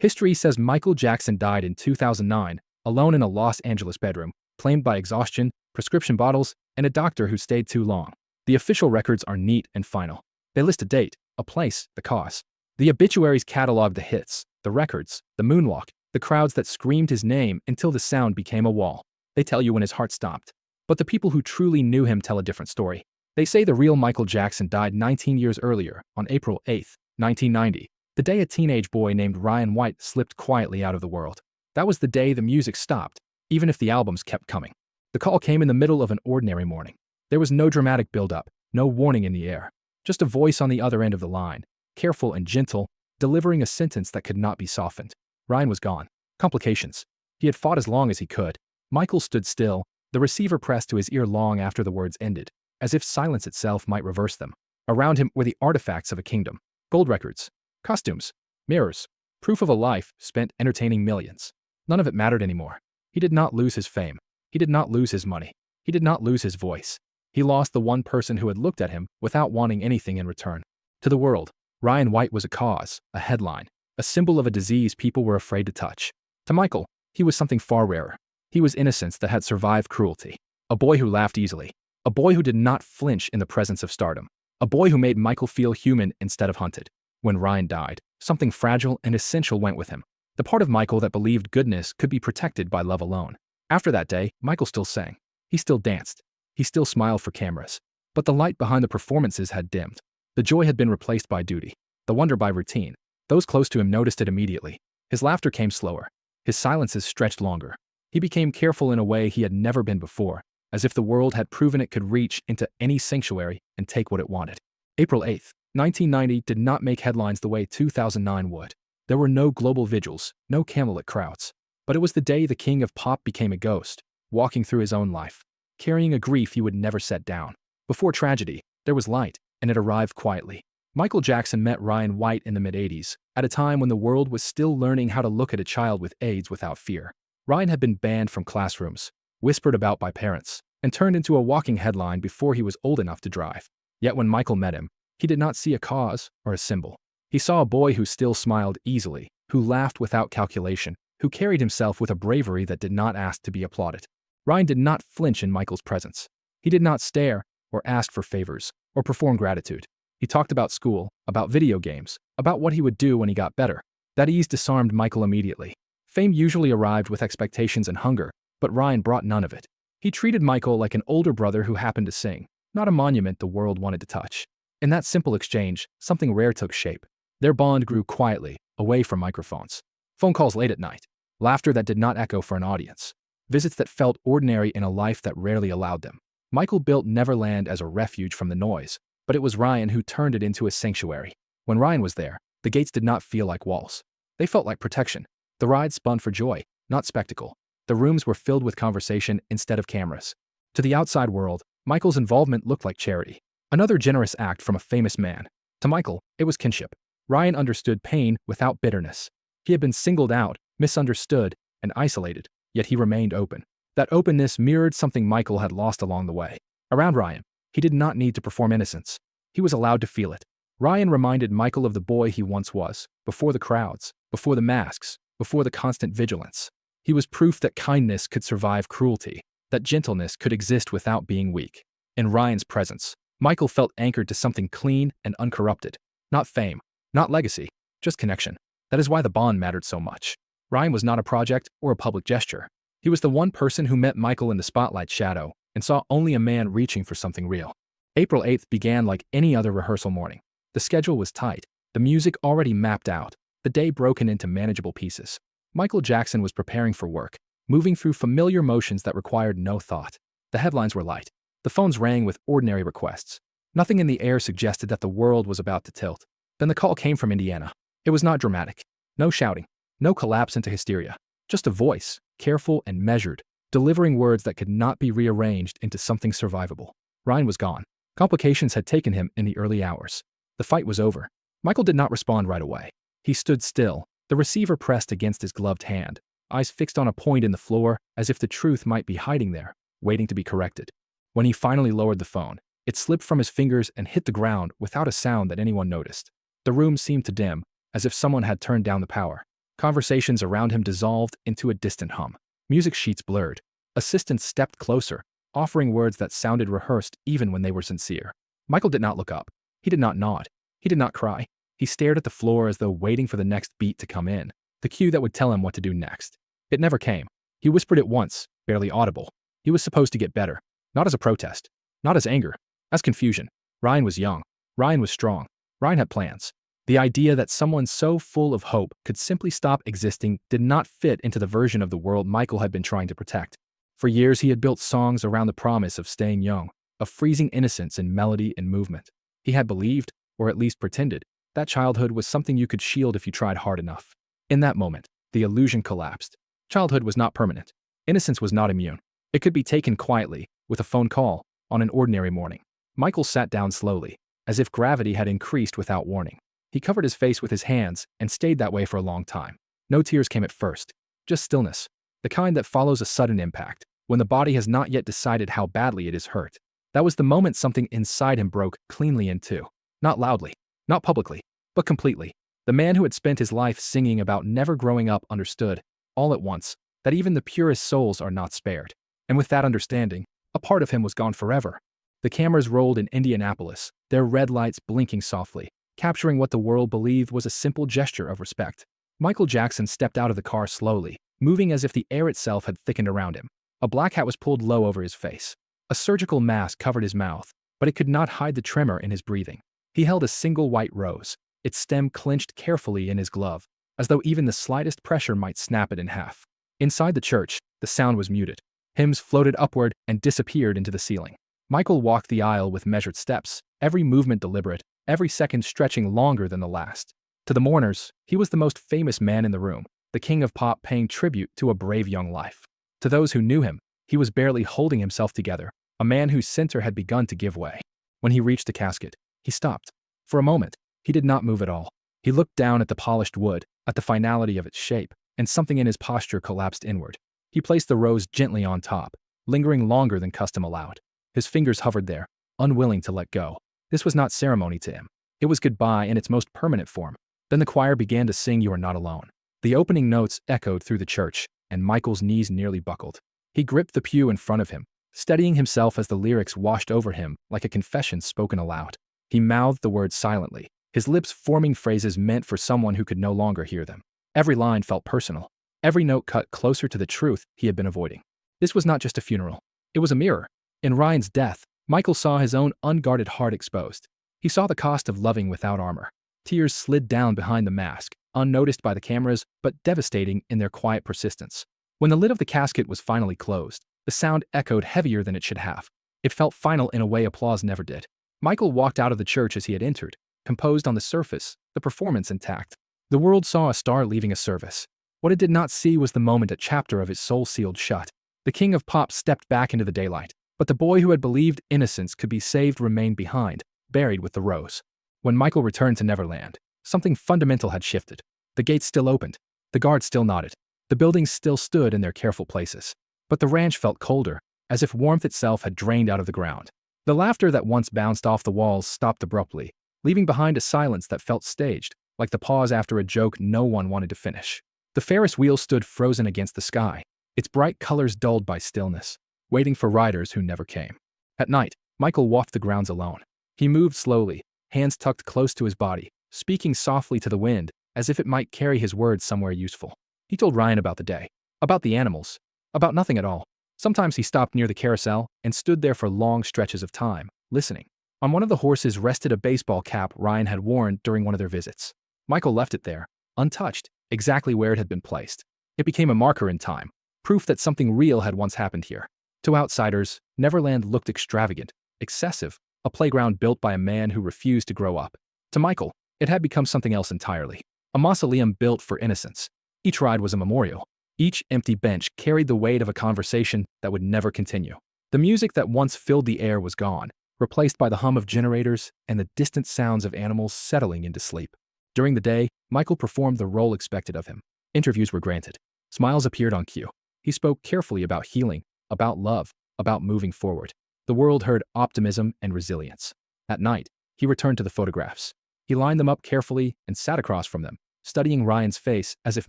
History says Michael Jackson died in 2009, alone in a Los Angeles bedroom, claimed by exhaustion, prescription bottles, and a doctor who stayed too long. The official records are neat and final. They list a date, a place, the cause. The obituaries catalog the hits, the records, the moonwalk, the crowds that screamed his name until the sound became a wall. They tell you when his heart stopped. But the people who truly knew him tell a different story. They say the real Michael Jackson died 19 years earlier, on April 8, 1990, the day a teenage boy named Ryan White slipped quietly out of the world. That was the day the music stopped, even if the albums kept coming. The call came in the middle of an ordinary morning. There was no dramatic build-up, no warning in the air. Just a voice on the other end of the line, careful and gentle, delivering a sentence that could not be softened. Ryan was gone. Complications. He had fought as long as he could. Michael stood still, the receiver pressed to his ear long after the words ended, as if silence itself might reverse them. Around him were the artifacts of a kingdom. Gold records, costumes, mirrors, proof of a life spent entertaining millions. None of it mattered anymore. He did not lose his fame. He did not lose his money. He did not lose his voice. He lost the one person who had looked at him without wanting anything in return. To the world, Ryan White was a cause, a headline, a symbol of a disease people were afraid to touch. To Michael, he was something far rarer. He was innocence that had survived cruelty. A boy who laughed easily. A boy who did not flinch in the presence of stardom. A boy who made Michael feel human instead of hunted. When Ryan died, something fragile and essential went with him. The part of Michael that believed goodness could be protected by love alone. After that day, Michael still sang. He still danced. He still smiled for cameras. But the light behind the performances had dimmed. The joy had been replaced by duty. The wonder by routine. Those close to him noticed it immediately. His laughter came slower. His silences stretched longer. He became careful in a way he had never been before, as if the world had proven it could reach into any sanctuary and take what it wanted. April 8, 1990 did not make headlines the way 2009 would. There were no global vigils, no candlelit crowds. But it was the day the king of pop became a ghost, walking through his own life, carrying a grief he would never set down. Before tragedy, there was light, and it arrived quietly. Michael Jackson met Ryan White in the mid-80s, at a time when the world was still learning how to look at a child with AIDS without fear. Ryan had been banned from classrooms, whispered about by parents, and turned into a walking headline before he was old enough to drive. Yet when Michael met him, he did not see a cause or a symbol. He saw a boy who still smiled easily, who laughed without calculation, who carried himself with a bravery that did not ask to be applauded. Ryan did not flinch in Michael's presence. He did not stare, or ask for favors, or perform gratitude. He talked about school, about video games, about what he would do when he got better. That ease disarmed Michael immediately. Fame usually arrived with expectations and hunger, but Ryan brought none of it. He treated Michael like an older brother who happened to sing, not a monument the world wanted to touch. In that simple exchange, something rare took shape. Their bond grew quietly, away from microphones. Phone calls late at night. Laughter that did not echo for an audience. Visits that felt ordinary in a life that rarely allowed them. Michael built Neverland as a refuge from the noise, but it was Ryan who turned it into a sanctuary. When Ryan was there, the gates did not feel like walls. They felt like protection. The ride spun for joy, not spectacle. The rooms were filled with conversation instead of cameras. To the outside world, Michael's involvement looked like charity. Another generous act from a famous man. To Michael, it was kinship. Ryan understood pain without bitterness. He had been singled out, misunderstood, and isolated, yet he remained open. That openness mirrored something Michael had lost along the way. Around Ryan, he did not need to perform innocence. He was allowed to feel it. Ryan reminded Michael of the boy he once was, before the crowds, before the masks, before the constant vigilance. He was proof that kindness could survive cruelty, that gentleness could exist without being weak. In Ryan's presence, Michael felt anchored to something clean and uncorrupted. Not fame, not legacy, just connection. That is why the bond mattered so much. Ryan was not a project or a public gesture. He was the one person who met Michael in the spotlight shadow and saw only a man reaching for something real. April 8th began like any other rehearsal morning. The schedule was tight, the music already mapped out, the day broken into manageable pieces. Michael Jackson was preparing for work, moving through familiar motions that required no thought. The headlines were light. The phones rang with ordinary requests. Nothing in the air suggested that the world was about to tilt. Then the call came from Indiana. It was not dramatic. No shouting. No collapse into hysteria. Just a voice, careful and measured, delivering words that could not be rearranged into something survivable. Ryan was gone. Complications had taken him in the early hours. The fight was over. Michael did not respond right away. He stood still, the receiver pressed against his gloved hand, eyes fixed on a point in the floor as if the truth might be hiding there, waiting to be corrected. When he finally lowered the phone, it slipped from his fingers and hit the ground without a sound that anyone noticed. The room seemed to dim, as if someone had turned down the power. Conversations around him dissolved into a distant hum. Music sheets blurred. Assistants stepped closer, offering words that sounded rehearsed even when they were sincere. Michael did not look up. He did not nod. He did not cry. He stared at the floor as though waiting for the next beat to come in, the cue that would tell him what to do next. It never came. He whispered it once, barely audible. He was supposed to get better. Not as a protest. Not as anger. As confusion. Ryan was young. Ryan was strong. Ryan had plans. The idea that someone so full of hope could simply stop existing did not fit into the version of the world Michael had been trying to protect. For years, he had built songs around the promise of staying young, of freezing innocence in melody and movement. He had believed, or at least pretended, that childhood was something you could shield if you tried hard enough. In that moment, the illusion collapsed. Childhood was not permanent. Innocence was not immune. It could be taken quietly, with a phone call, on an ordinary morning. Michael sat down slowly, as if gravity had increased without warning. He covered his face with his hands and stayed that way for a long time. No tears came at first, just stillness, the kind that follows a sudden impact, when the body has not yet decided how badly it is hurt. That was the moment something inside him broke cleanly in two. Not loudly, not publicly, but completely. The man who had spent his life singing about never growing up understood, all at once, that even the purest souls are not spared. And with that understanding, a part of him was gone forever. The cameras rolled in Indianapolis, their red lights blinking softly, capturing what the world believed was a simple gesture of respect. Michael Jackson stepped out of the car slowly, moving as if the air itself had thickened around him. A black hat was pulled low over his face. A surgical mask covered his mouth, but it could not hide the tremor in his breathing. He held a single white rose, its stem clenched carefully in his glove, as though even the slightest pressure might snap it in half. Inside the church, the sound was muted. Hymns floated upward and disappeared into the ceiling. Michael walked the aisle with measured steps, every movement deliberate, every second stretching longer than the last. To the mourners, he was the most famous man in the room, the king of pop paying tribute to a brave young life. To those who knew him, he was barely holding himself together, a man whose center had begun to give way. When he reached the casket, he stopped. For a moment, he did not move at all. He looked down at the polished wood, at the finality of its shape, and something in his posture collapsed inward. He placed the rose gently on top, lingering longer than custom allowed. His fingers hovered there, unwilling to let go. This was not ceremony to him. It was goodbye in its most permanent form. Then the choir began to sing "You Are Not Alone." The opening notes echoed through the church, and Michael's knees nearly buckled. He gripped the pew in front of him, steadying himself as the lyrics washed over him like a confession spoken aloud. He mouthed the words silently, his lips forming phrases meant for someone who could no longer hear them. Every line felt personal, every note cut closer to the truth he had been avoiding. This was not just a funeral. It was a mirror. In Ryan's death, Michael saw his own unguarded heart exposed. He saw the cost of loving without armor. Tears slid down behind the mask, unnoticed by the cameras, but devastating in their quiet persistence. When the lid of the casket was finally closed, the sound echoed heavier than it should have. It felt final in a way applause never did. Michael walked out of the church as he had entered, composed on the surface, the performance intact. The world saw a star leaving a service. What it did not see was the moment a chapter of his soul sealed shut. The king of pop stepped back into the daylight, but the boy who had believed innocence could be saved remained behind, buried with the rose. When Michael returned to Neverland, something fundamental had shifted. The gates still opened. The guards still nodded. The buildings still stood in their careful places. But the ranch felt colder, as if warmth itself had drained out of the ground. The laughter that once bounced off the walls stopped abruptly, leaving behind a silence that felt staged, like the pause after a joke no one wanted to finish. The Ferris wheel stood frozen against the sky, its bright colors dulled by stillness, waiting for riders who never came. At night, Michael walked the grounds alone. He moved slowly, hands tucked close to his body, speaking softly to the wind, as if it might carry his words somewhere useful. He told Ryan about the day, about the animals, about nothing at all. Sometimes he stopped near the carousel and stood there for long stretches of time, listening. On one of the horses rested a baseball cap Ryan had worn during one of their visits. Michael left it there, untouched, exactly where it had been placed. It became a marker in time, proof that something real had once happened here. To outsiders, Neverland looked extravagant, excessive, a playground built by a man who refused to grow up. To Michael, it had become something else entirely. A mausoleum built for innocence. Each ride was a memorial. Each empty bench carried the weight of a conversation that would never continue. The music that once filled the air was gone, replaced by the hum of generators and the distant sounds of animals settling into sleep. During the day, Michael performed the role expected of him. Interviews were granted. Smiles appeared on cue. He spoke carefully about healing, about love, about moving forward. The world heard optimism and resilience. At night, he returned to the photographs. He lined them up carefully and sat across from them, studying Ryan's face as if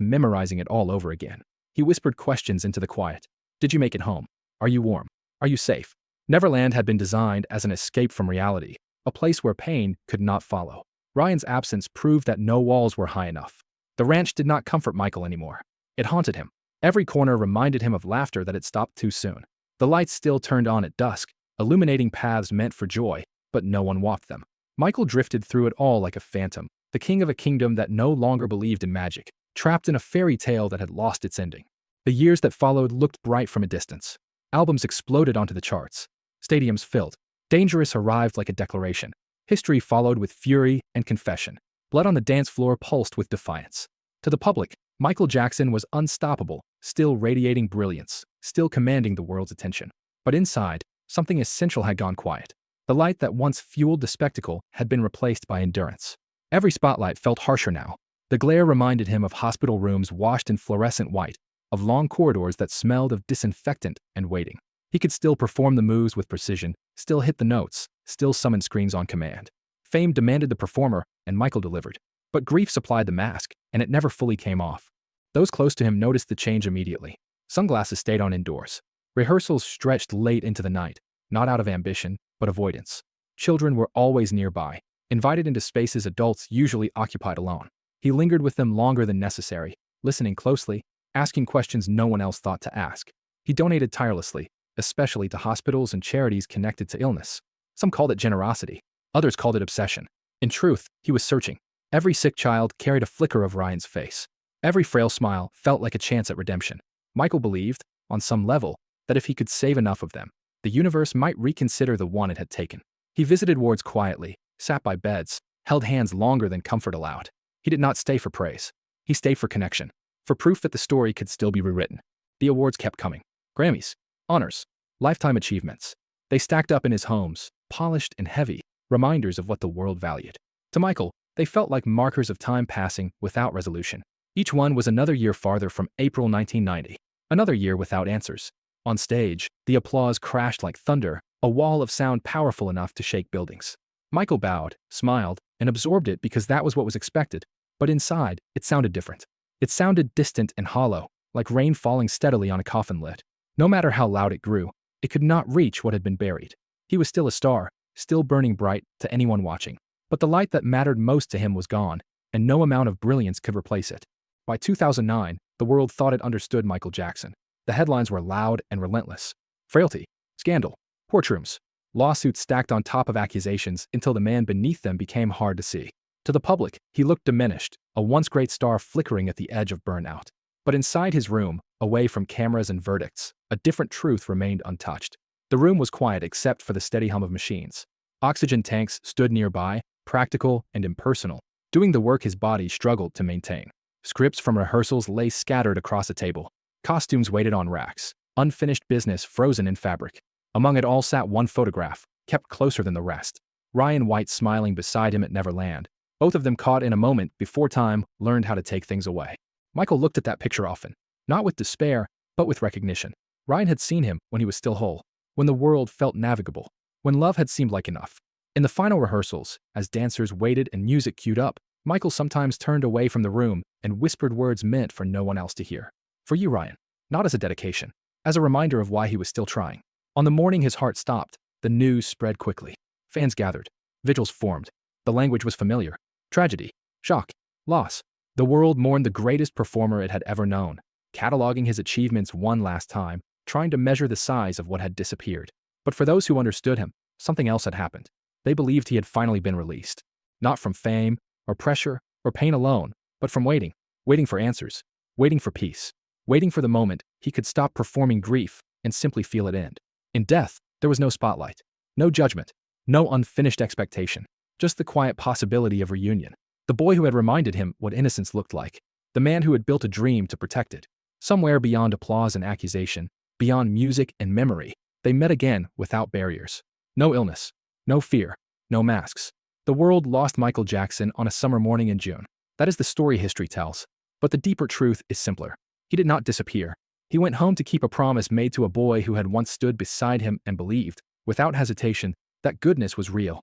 memorizing it all over again. He whispered questions into the quiet. Did you make it home? Are you warm? Are you safe? Neverland had been designed as an escape from reality, a place where pain could not follow. Ryan's absence proved that no walls were high enough. The ranch did not comfort Michael anymore. It haunted him. Every corner reminded him of laughter that had stopped too soon. The lights still turned on at dusk, illuminating paths meant for joy, but no one walked them. Michael drifted through it all like a phantom, the king of a kingdom that no longer believed in magic, trapped in a fairy tale that had lost its ending. The years that followed looked bright from a distance. Albums exploded onto the charts. Stadiums filled. Dangerous arrived like a declaration. History followed with fury and confession. Blood on the dance floor pulsed with defiance. To the public, Michael Jackson was unstoppable, still radiating brilliance, still commanding the world's attention. But inside, something essential had gone quiet. The light that once fueled the spectacle had been replaced by endurance. Every spotlight felt harsher now. The glare reminded him of hospital rooms washed in fluorescent white, of long corridors that smelled of disinfectant and waiting. He could still perform the moves with precision, still hit the notes, still summon screens on command. Fame demanded the performer, and Michael delivered. But grief supplied the mask, and it never fully came off. Those close to him noticed the change immediately. Sunglasses stayed on indoors. Rehearsals stretched late into the night, not out of ambition, but avoidance. Children were always nearby, invited into spaces adults usually occupied alone. He lingered with them longer than necessary, listening closely, asking questions no one else thought to ask. He donated tirelessly, especially to hospitals and charities connected to illness. Some called it generosity. Others called it obsession. In truth, he was searching. Every sick child carried a flicker of Ryan's face. Every frail smile felt like a chance at redemption. Michael believed, on some level, that if he could save enough of them, the universe might reconsider the one it had taken. He visited wards quietly, sat by beds, held hands longer than comfort allowed. He did not stay for praise. He stayed for connection, for proof that the story could still be rewritten. The awards kept coming. Grammys, honors, lifetime achievements. They stacked up in his homes, polished and heavy, reminders of what the world valued. To Michael, they felt like markers of time passing without resolution. Each one was another year farther from April 1990, another year without answers. On stage, the applause crashed like thunder, a wall of sound powerful enough to shake buildings. Michael bowed, smiled, and absorbed it because that was what was expected. But inside, it sounded different. It sounded distant and hollow, like rain falling steadily on a coffin lid. No matter how loud it grew, it could not reach what had been buried. He was still a star, still burning bright to anyone watching. But the light that mattered most to him was gone, and no amount of brilliance could replace it. By 2009, the world thought it understood Michael Jackson. The headlines were loud and relentless. Frailty, scandal, courtrooms, lawsuits stacked on top of accusations until the man beneath them became hard to see. To the public, he looked diminished, a once great star flickering at the edge of burnout. But inside his room, away from cameras and verdicts, a different truth remained untouched. The room was quiet except for the steady hum of machines. Oxygen tanks stood nearby, practical and impersonal, doing the work his body struggled to maintain. Scripts from rehearsals lay scattered across a table. Costumes waited on racks. Unfinished business frozen in fabric. Among it all sat one photograph, kept closer than the rest. Ryan White smiling beside him at Neverland, both of them caught in a moment before time learned how to take things away. Michael looked at that picture often, not with despair, but with recognition. Ryan had seen him when he was still whole, when the world felt navigable, when love had seemed like enough. In the final rehearsals, as dancers waited and music queued up, Michael sometimes turned away from the room and whispered words meant for no one else to hear. For you, Ryan. Not as a dedication, as a reminder of why he was still trying. On the morning his heart stopped, the news spread quickly. Fans gathered. Vigils formed. The language was familiar. Tragedy, shock, loss. The world mourned the greatest performer it had ever known, cataloging his achievements one last time, trying to measure the size of what had disappeared. But for those who understood him, something else had happened. They believed he had finally been released. Not from fame, or pressure, or pain alone, but from waiting. Waiting for answers. Waiting for peace. Waiting for the moment he could stop performing grief and simply feel it end. In death, there was no spotlight, no judgment, no unfinished expectation, just the quiet possibility of reunion. The boy who had reminded him what innocence looked like, the man who had built a dream to protect it. Somewhere beyond applause and accusation, beyond music and memory, they met again without barriers. No illness, no fear, no masks. The world lost Michael Jackson on a summer morning in June. That is the story history tells. But the deeper truth is simpler. He did not disappear. He went home to keep a promise made to a boy who had once stood beside him and believed, without hesitation, that goodness was real.